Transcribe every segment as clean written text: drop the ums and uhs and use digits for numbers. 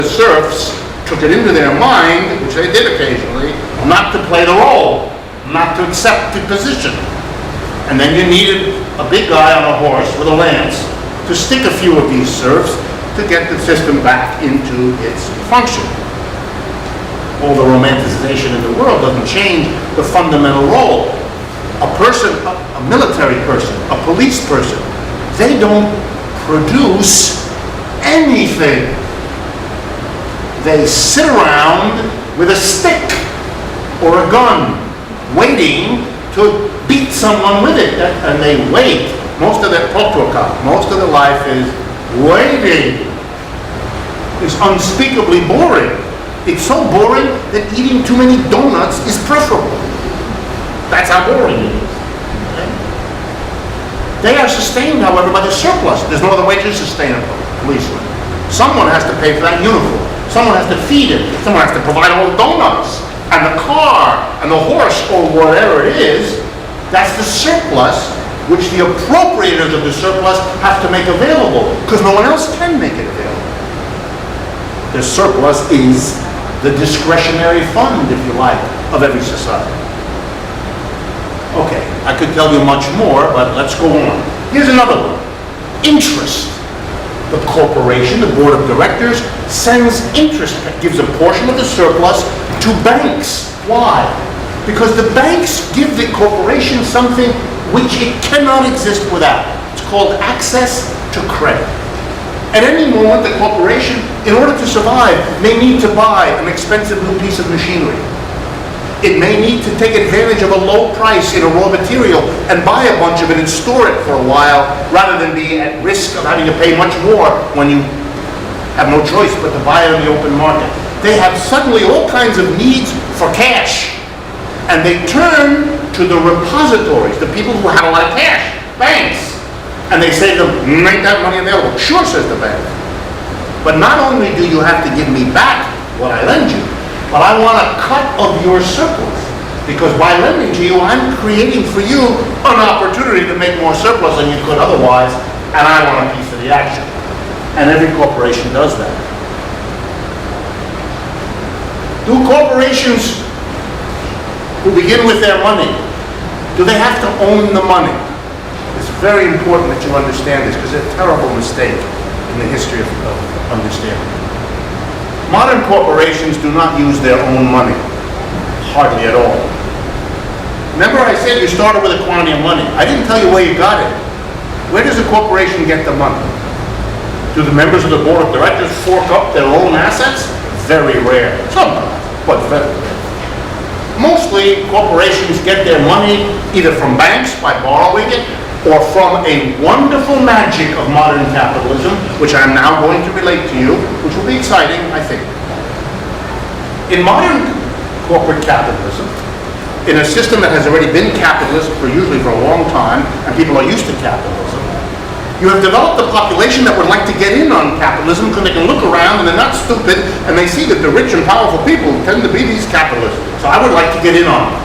The serfs took it into their mind, which they did occasionally, not to play the role, not to accept the position. And then you needed a big guy on a horse with a lance to stick a few of these serfs to get the system back into its function. All the romanticization in the world doesn't change the fundamental role. A person, a military person, a police person, they don't produce anything. They sit around with a stick or a gun, waiting to beat someone with it, and they wait. Most of their most of their life is waiting. It's unspeakably boring. It's so boring that eating too many donuts is preferable. That's how boring it is. Okay? They are sustained, however, by the surplus. There's no other way to sustain a policeman. Someone has to pay for that uniform. Someone has to feed it. Someone has to provide all the donuts and the car and the horse or whatever it is. That's the surplus, which the appropriators of the surplus have to make available, because no one else can make it available. The surplus is the discretionary fund, if you like, of every society. Okay, I could tell you much more, but let's go on. Here's another one. Interest. The corporation, the board of directors, sends interest, gives a portion of the surplus to banks. Why? Because the banks give the corporation something which it cannot exist without. It's called access to credit. At any moment, the corporation, in order to survive, may need to buy an expensive new piece of machinery. It may need to take advantage of a low price in a raw material and buy a bunch of it and store it for a while, rather than be at risk of having to pay much more when you have no choice but to buy it on the open market. They have suddenly all kinds of needs for cash, and they turn to the repositories, the people who have a lot of cash, banks. And they say to them, make that money available. Sure, says the bank. But not only do you have to give me back what I lend you, but I want a cut of your surplus. Because by lending to you, I'm creating for you an opportunity to make more surplus than you could otherwise, and I want a piece of the action. And every corporation does that. Do corporations who begin with their money, do they have to own the money? It's very important that you understand this, because it's a terrible mistake in the history of understanding. Modern corporations do not use their own money, hardly at all. Remember I said you started with a quantity of money. I didn't tell you where you got it. Where does a corporation get the money? Do the members of the board of directors fork up their own assets? Very rare. Sometimes, but very rare. Mostly, corporations get their money either from banks by borrowing it, or from a wonderful magic of modern capitalism, which I'm now going to relate to you, which will be exciting, I think. In modern corporate capitalism, in a system that has already been capitalist usually for a long time, and people are used to capitalism, you have developed a population that would like to get in on capitalism because they can look around and they're not stupid, and they see that the rich and powerful people tend to be these capitalists. So I would like to get in on it.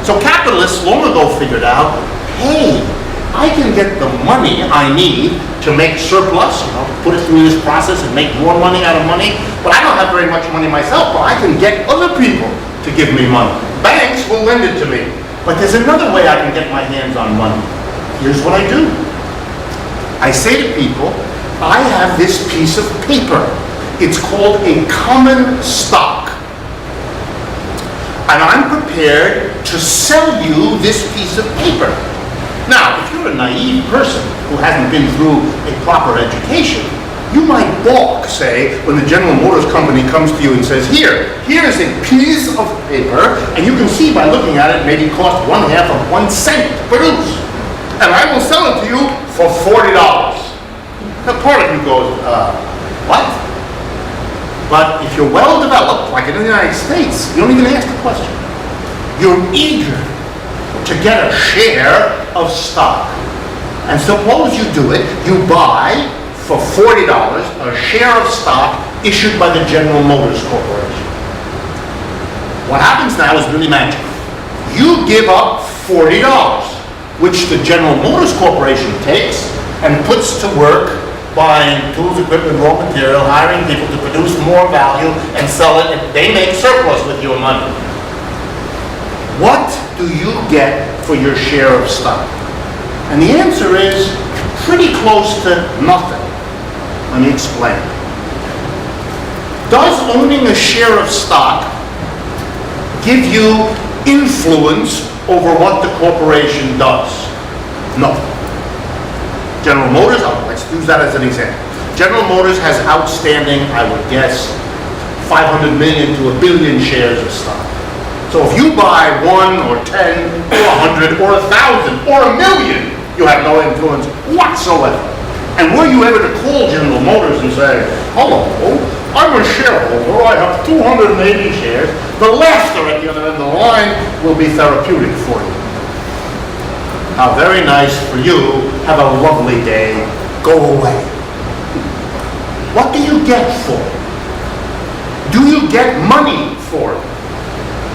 So capitalists long ago figured out, hey, I can get the money I need to make surplus, put it through this process and make more money out of money, but I don't have very much money myself, but I can get other people to give me money. Banks will lend it to me. But there's another way I can get my hands on money. Here's what I do. I say to people, I have this piece of paper. It's called a common stock. And I'm prepared to sell you this piece of paper. Now, if you're a naive person who hasn't been through a proper education, you might balk, say, when the General Motors company comes to you and says, here's a piece of paper, and you can see by looking at it, maybe cost 1/2 of 1 cent to produce. And I will sell it to you for $40. Now, part of you goes, what? But if you're well developed, like in the United States, you don't even ask the question. You're eager to get a share of stock. And suppose you do it, you buy for $40 a share of stock issued by the General Motors Corporation. What happens now is really magical. You give up $40, which the General Motors Corporation takes and puts to work buying tools, equipment, raw material, hiring people to produce more value and sell it, and they make surplus with your money. What do you get for your share of stock? And the answer is pretty close to nothing. Let me explain. Does owning a share of stock give you influence over what the corporation does? No. General Motors, let's use that as an example. General Motors has outstanding, I would guess, 500 million to a billion shares of stock. So if you buy 1 or 10 or 100 or 1,000 or 1,000,000, you have no influence whatsoever. And were you ever to call General Motors and say, hello, I'm a shareholder, I have 280 shares, the laughter at the other end of the line will be therapeutic for you. How very nice for you, have a lovely day, go away. What do you get for it? Do you get money for it?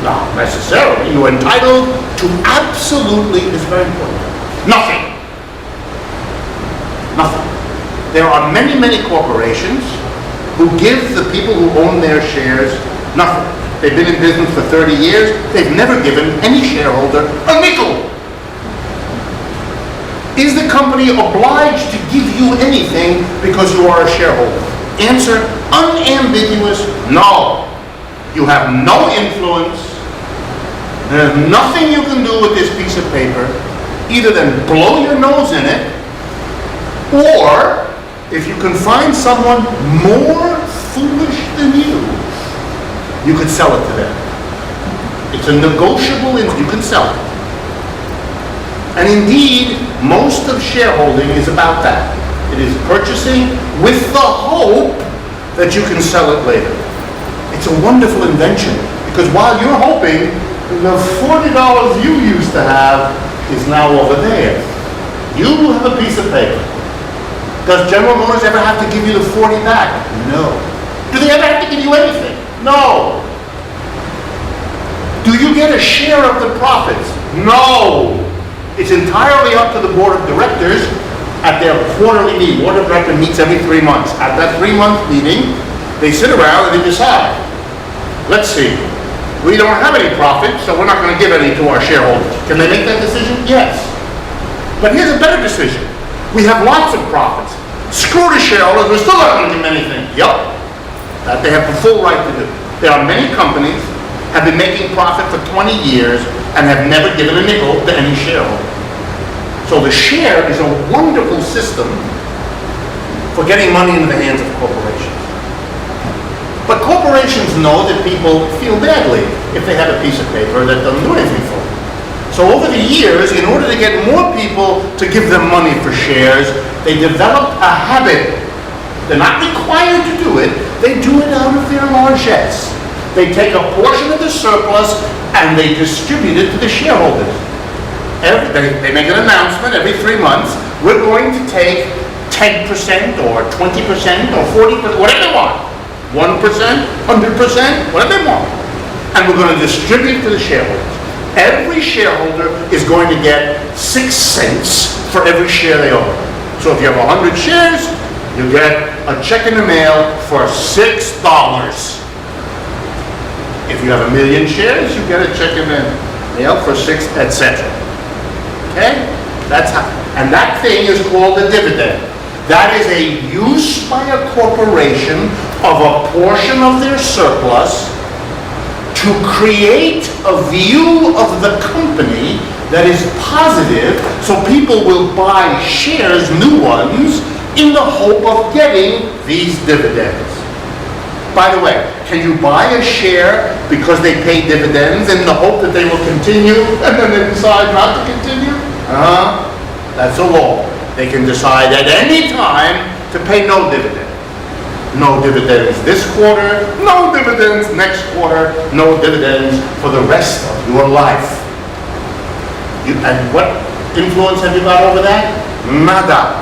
Not necessarily. You're entitled to absolutely, it's very important, nothing. Nothing. There are many, many corporations who give the people who own their shares nothing. They've been in business for 30 years. They've never given any shareholder a nickel. Is the company obliged to give you anything because you are a shareholder? Answer, unambiguous, no. You have no influence. There's nothing you can do with this piece of paper, either than blow your nose in it, or if you can find someone more foolish than you could sell it to them. It's a negotiable, you can sell it. And indeed, most of shareholding is about that. It is purchasing with the hope that you can sell it later. It's a wonderful invention, because while you're hoping, the $40 you used to have is now over there. You have a piece of paper. Does General Motors ever have to give you the 40 back? No. Do they ever have to give you anything? No. Do you get a share of the profits? No. It's entirely up to the board of directors at their quarterly meeting. Board of directors meets every 3 months. At that 3-month meeting, they sit around and they decide. Let's see. We don't have any profit, so we're not going to give any to our shareholders. Can they make that decision? Yes. But here's a better decision. We have lots of profits. Screw the shareholders, we're still not going to give them anything. Yup. That they have the full right to do. There are many companies have been making profit for 20 years and have never given a nickel to any shareholder. So the share is a wonderful system for getting money into the hands of corporations. But corporations know that people feel badly if they have a piece of paper that doesn't do anything for them. So over the years, in order to get more people to give them money for shares, they developed a habit. They're not required to do it. They do it out of their largesse. They take a portion of the surplus and they distribute it to the shareholders. They make an announcement every 3 months. We're going to take 10% or 20% or 40%, whatever they want. 1%, 100%, whatever they want. And we're going to distribute to the shareholders. Every shareholder is going to get 6 cents for every share they own. So if you have 100 shares, you get a check in the mail for $6. If you have 1,000,000 shares, you get a check in the mail for 6, etc. Okay? That's how, and that thing is called a dividend. That is a use by a corporation of a portion of their surplus to create a view of the company that is positive, so people will buy shares, new ones, in the hope of getting these dividends. By the way, can you buy a share because they pay dividends in the hope that they will continue and then they decide not to continue? That's a law. They can decide at any time to pay no dividend. No dividends this quarter, no dividends next quarter, no dividends for the rest of your life. And what influence have you got over that? Nada.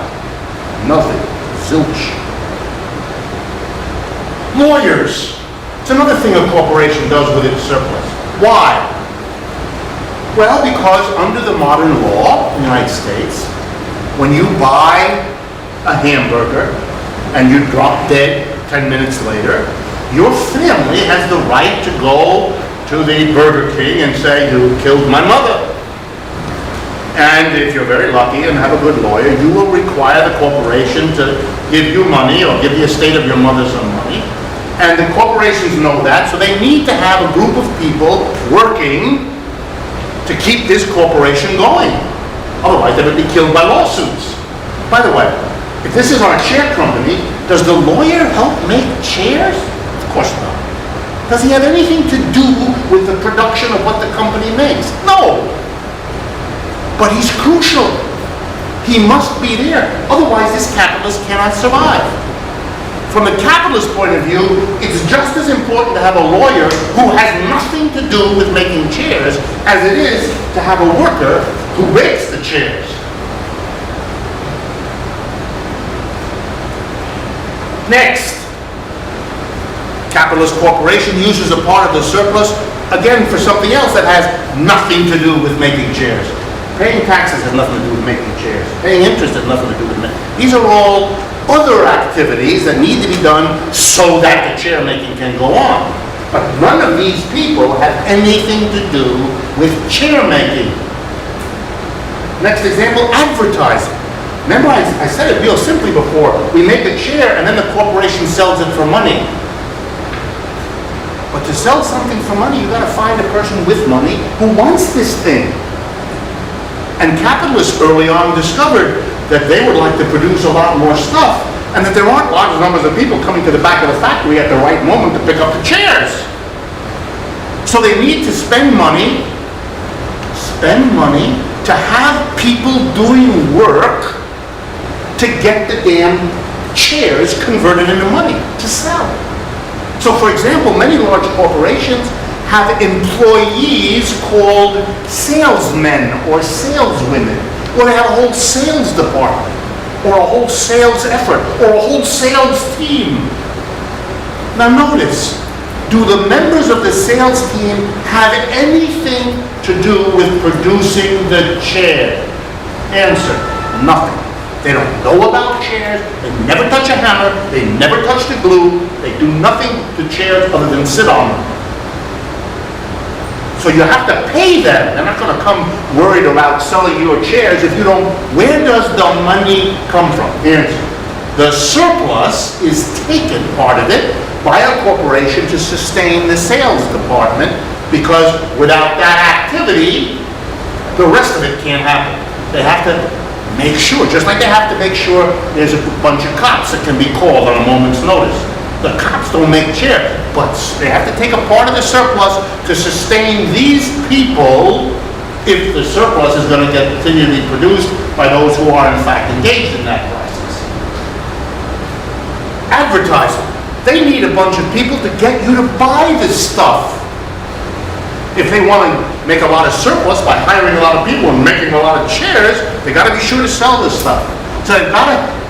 Nothing. Zilch. Lawyers. It's another thing a corporation does with its surplus. Why? Well, because under the modern law in the United States, when you buy a hamburger and you drop dead 10 minutes later, your family has the right to go to the Burger King and say, you killed my mother. And if you're very lucky and have a good lawyer, you will require the corporation to give you money or give the estate of your mother some money. And the corporations know that, so they need to have a group of people working to keep this corporation going. Otherwise, they would be killed by lawsuits. By the way, if this is our chair company, does the lawyer help make chairs? Of course not. Does he have anything to do with the production of what the company makes? No. But he's crucial. He must be there. Otherwise, this capitalist cannot survive. From the capitalist point of view, it's just as important to have a lawyer who has nothing to do with making chairs as it is to have a worker who makes the chairs. Next, capitalist corporation uses a part of the surplus, again, for something else that has nothing to do with making chairs. Paying taxes has nothing to do with making chairs. Paying interest has nothing to do with making. These are all other activities that need to be done so that the chair making can go on. But none of these people have anything to do with chair making. Next example, advertising. Remember I said it real simply before. We make a chair and then the corporation sells it for money. But to sell something for money, you've got to find a person with money who wants this thing. And capitalists early on discovered that they would like to produce a lot more stuff and that there aren't large numbers of people coming to the back of the factory at the right moment to pick up the chairs. So they need to spend money to have people doing work to get the damn chairs converted into money to sell. So for example, many large corporations have employees called salesmen or saleswomen, or they have a whole sales department, or a whole sales effort, or a whole sales team. Now notice, do the members of the sales team have anything to do with producing the chair? Answer, nothing. They don't know about chairs, they never touch a hammer, they never touch the glue, they do nothing to chairs other than sit on them. So you have to pay them. They're not going to come worried about selling your chairs if you don't. Where does the money come from? Answer. The surplus is taken, part of it, by a corporation to sustain the sales department, because without that activity, the rest of it can't happen. They have to make sure, just like they have to make sure there's a bunch of cops that can be called on a moment's notice. The cops don't make chairs, but they have to take a part of the surplus to sustain these people if the surplus is going to continue to be produced by those who are in fact engaged in that process. Advertising. They need a bunch of people to get you to buy this stuff. If they want to make a lot of surplus by hiring a lot of people and making a lot of chairs, they got to be sure to sell this stuff. So they've got to